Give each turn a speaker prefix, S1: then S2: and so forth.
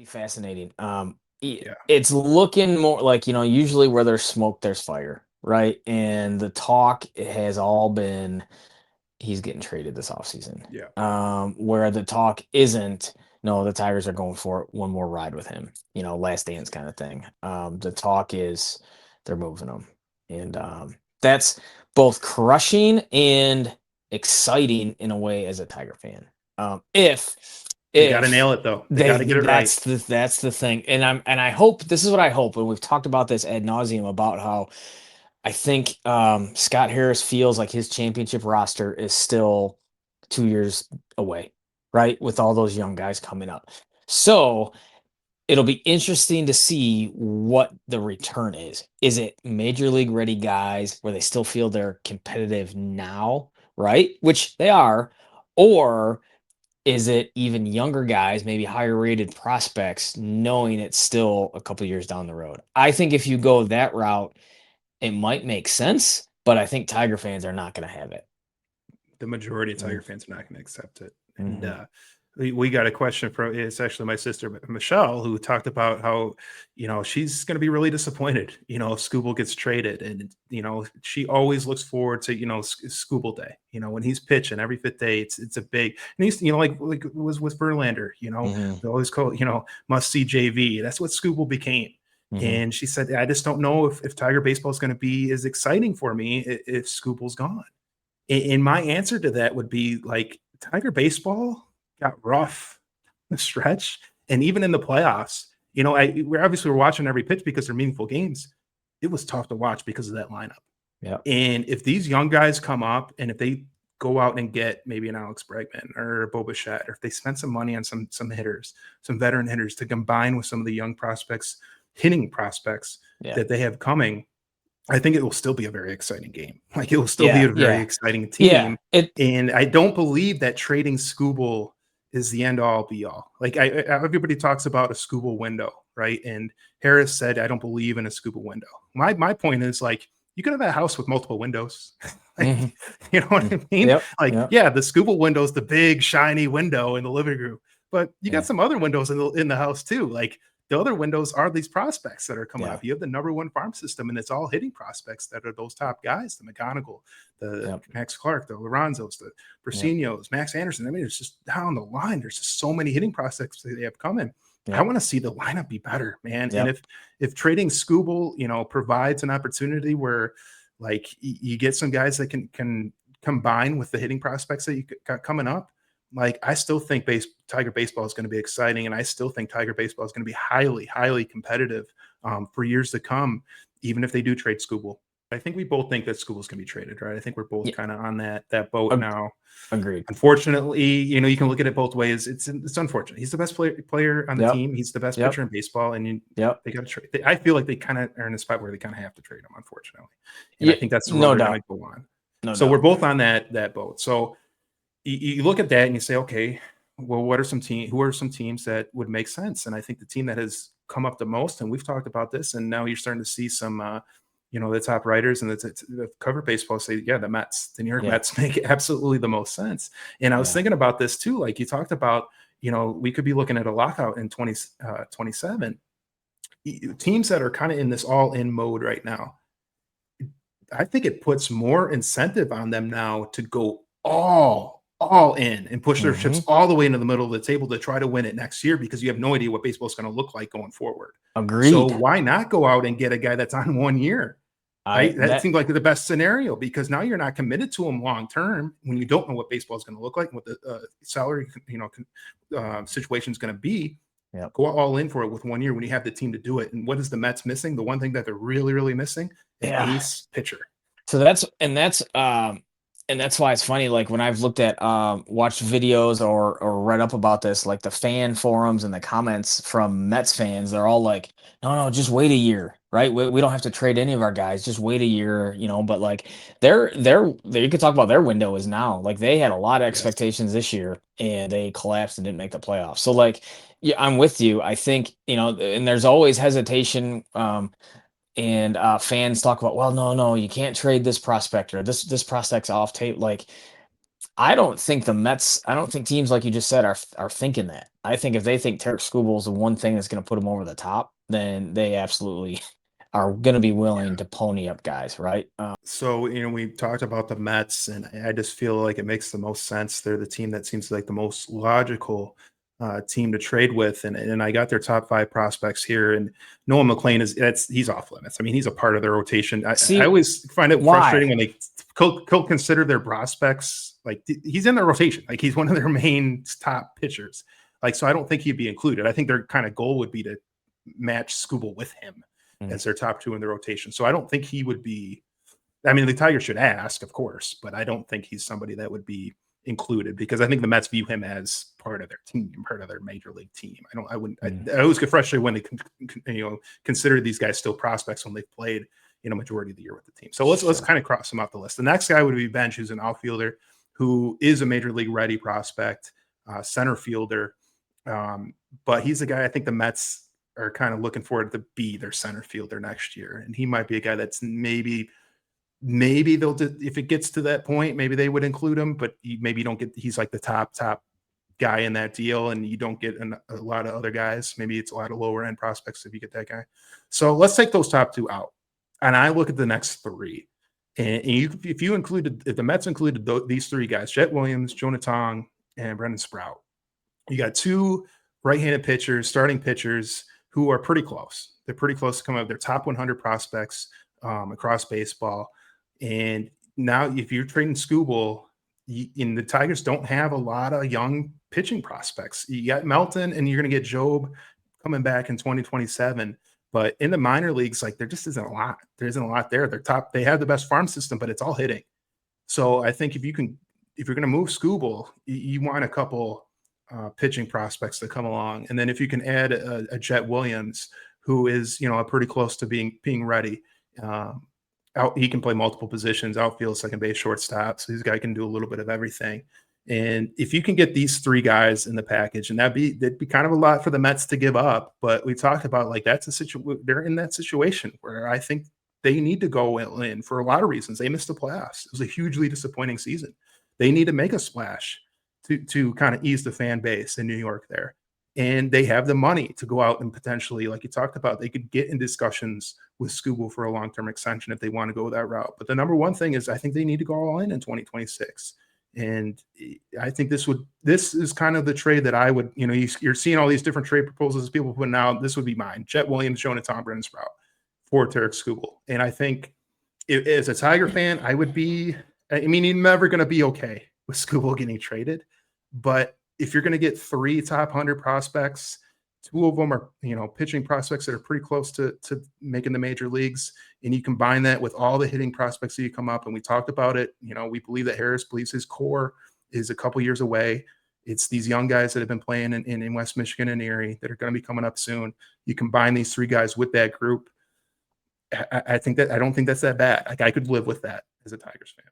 S1: fascinating.
S2: Yeah,
S1: It's looking more like, usually where there's smoke, there's fire, right? And the talk has all been he's getting traded this offseason.
S2: yeah.
S1: Where the talk isn't, no, the Tigers are going for one more ride with him, last dance kind of thing. The talk is they're moving him. And that's both crushing and exciting in a way as a Tiger fan. If
S2: They got to
S1: if
S2: nail it though. They got
S1: they
S2: to get it right.
S1: that's the thing. And I hope this is what I hope, and we've talked about this ad nauseum about how I think Scott Harris feels like his championship roster is still 2 years away, right? With all those young guys coming up. So it'll be interesting to see what the return is. Is it major league ready guys where they still feel they're competitive now, right? Which they are, or is it even younger guys, maybe higher rated prospects, knowing it's still a couple years down the road? I think if you go that route, it might make sense, but I think Tiger fans are not going to have it.
S2: The majority of
S1: Mm,
S2: Tiger fans are not going to accept it. And
S1: mhm,
S2: we got a question from it's actually my sister Michelle who talked about how she's going to be really disappointed if Skubal gets traded, and she always looks forward to Skubal Day. When he's pitching every fifth day, it's a big, and he's like it was with Verlander.
S1: mhm,
S2: They always call must see JV. That's what Skubal became.
S1: mhm.
S2: And she said, I just don't know if Tiger baseball is going to be as exciting for me if Skubal's gone. And my answer to that would be like Tiger baseball got rough in the stretch, and even in the playoffs. We're watching every pitch because they're meaningful games. It was tough to watch because of that lineup.
S1: Yeah.
S2: And if these young guys come up and if they go out and get maybe an Alex Bregman or a Bo Bichette, or if they spend some money on some hitters, some veteran hitters to combine with some of the young prospects, hitting prospects
S1: Yeah.
S2: that they have coming, I think it will still be a very exciting game. Like it will still be
S1: Yeah.
S2: a very
S1: Yeah.
S2: exciting
S1: Yeah.
S2: team.
S1: It
S2: And I don't believe that trading Skubal is the end all be all. Like everybody talks about a Skubal window, right? And Harris said, I don't believe in a Skubal window. My point is like you could have a house with multiple windows. Like,
S1: mhm,
S2: you know what
S1: mm.
S2: I mean?
S1: Yep.
S2: Like,
S1: Yep.
S2: yeah, the Skubal window is the big shiny window in the living room, but you got
S1: Yeah.
S2: some other windows in the house too. Like the other windows are these prospects that are coming
S1: Yeah.
S2: up. You have the number one farm system, and it's all hitting prospects that are those top guys: the McGonigal, the
S1: Yep.
S2: Max Clark, the Lorenzo's, the
S1: Yep.
S2: Brassinos, Max Anderson. I mean, it's just down the line. There's just so many hitting prospects that they have coming. I
S1: Yep.
S2: want to see the lineup be better, man. And
S1: Yep.
S2: if trading Skubal, provides an opportunity where like you get some guys that can combine with the hitting prospects that you got coming up, like I still think Tiger baseball is going to be exciting, and I still think Tiger baseball is going to be highly, highly competitive for years to come, even if they do trade Skubal. I think we both think that Skubal's going to be traded, right? I think we're both
S1: Yeah.
S2: kind of on that boat
S1: Ag-
S2: now.
S1: Agreed.
S2: Unfortunately, you can look at it both ways. It's unfortunate. He's the best player on the
S1: Yep.
S2: team. He's the best pitcher
S1: Yep.
S2: in baseball, and
S1: Yep.
S2: they got to trade. I feel like they kind of are in a spot where they kind of have to trade him, unfortunately, and I
S1: Yeah.
S2: think that's the road
S1: No
S2: they're going
S1: doubt.
S2: to go on.
S1: No
S2: So we're
S1: doubt.
S2: both on that boat. So you look at that and you say, okay, well, who are some teams that would make sense? And I think the team that has come up the most, and we've talked about this, and now you're starting to see some, the top writers and the cover baseball say, yeah, the New York
S1: Yeah.
S2: Mets make absolutely the most sense. And I was
S1: Yeah.
S2: thinking about this too. Like you talked about, we could be looking at a lockout in 2027. Teams that are kind of in this all in mode right now, I think it puts more incentive on them now to go all in and push their chips
S1: Hmm.
S2: all the way into the middle of the table to try to win it next year, because you have no idea what baseball is going to look like going forward. So
S1: Agreed.
S2: why not go out and get a guy that's on 1 year?
S1: I
S2: Right? That
S1: that
S2: seems like the best scenario, because now you're not committed to him long term when you don't know what baseball is going to look like and what the salary situation is going to be.
S1: Yep.
S2: Go all in for it with 1 year when you have the team to do it. And what is the Mets missing? The one thing that they're really, really missing: an
S1: Yeah.
S2: ace pitcher.
S1: So that's why it's funny, like when I've looked at watched videos or read up about this, like the fan forums and the comments from Mets fans, they're all like, no, just wait a year, right? We don't have to trade any of our guys, just wait a year, but like you could talk about their window is now. Like they had a lot of
S2: Yes.
S1: expectations this year and they collapsed and didn't make the playoffs. So like yeah, I'm with you. I think, and there's always hesitation. And fans talk about, well, no, you can't trade this prospect or this prospect's off tape. Like, I don't think teams like you just said are thinking that. I think if they think Tarik Skubal is the one thing that's going to put them over the top, then they absolutely are going to be willing to pony up guys, right?
S2: So, we talked about the Mets, and I just feel like it makes the most sense. They're the team that seems like the most logical team to trade with, and I got their top five prospects here. And Noah McLean he's off limits. I mean, he's a part of their rotation. I
S1: See
S2: always find it frustrating
S1: why?
S2: when they consider their prospects like he's in their rotation, like he's one of their main top pitchers. Like, so I don't think he'd be included. I think their kind of goal would be to match Scooble with him
S1: Mm,
S2: as their top two in the rotation. So I don't think he would be. I mean, the Tigers should ask, of course, but I don't think he's somebody that would be included because I think the Mets view him as part of their team, part of their major league team. I don't, I wouldn't,
S1: mm,
S2: I always get frustrated when they, consider these guys still prospects when they've played, majority of the year with the team. So let's
S1: sure.
S2: kind of cross them off the list. The next guy would be Bench, who's an outfielder who is a major league ready prospect, center fielder. But he's a guy I think the Mets are kind of looking forward to be their center fielder next year. And he might be a guy that's maybe they'll if it gets to that point, maybe they would include him, but maybe you don't get he's like the top guy in that deal, and you don't get a lot of other guys. Maybe it's a lot of lower end prospects if you get that guy. So let's take those top two out, and I look at the next three. And if the Mets included these three guys, Jet Williams, Jonah Tong, and Brendan Sprout, you got two right-handed pitchers, starting pitchers who are pretty close. They're pretty close to coming up. They're top 100 prospects across baseball. And now, if you're trading Skubal, the Tigers don't have a lot of young pitching prospects. You got Melton, and you're going to get Job coming back in 2027. But in the minor leagues, like there just isn't a lot. There isn't a lot there. They're top. They have the best farm system, but it's all hitting. So I think if you're going to move Skubal, you want a couple pitching prospects to come along, and then if you can add a Jet Williams, who is pretty close to being ready. He can play multiple positions: outfield, second base, shortstop. So this guy can do a little bit of everything. And if you can get these three guys in the package, and that'd be kind of a lot for the Mets to give up. But we talked about like that's a situation. They're in that situation where I think they need to go in for a lot of reasons. They missed the playoffs. It was a hugely disappointing season. They need to make a splash to kind of ease the fan base in New York there. And they have the money to go out and potentially, like you talked about, they could get in discussions with Skubal for a long-term extension if they want to go that route. But the number one thing is I think they need to go all in 2026. And I think this is kind of the trade that I would, you're seeing all these different trade proposals people putting out. This would be mine. Jet Williams, Jonah Tom, Brendan Sprout for Tarik Skubal. And I think as a Tiger fan, I mean, you're never going to be okay with Skubal getting traded. But if you're going to get three top 100 prospects, two of them are, pitching prospects that are pretty close to making the major leagues, and you combine that with all the hitting prospects that you come up, and we talked about it, we believe that Harris believes his core is a couple years away. It's these young guys that have been playing in West Michigan and Erie that are going to be coming up soon. You combine these three guys with that group. I don't think that's that bad. Like I could live with that as a Tigers fan.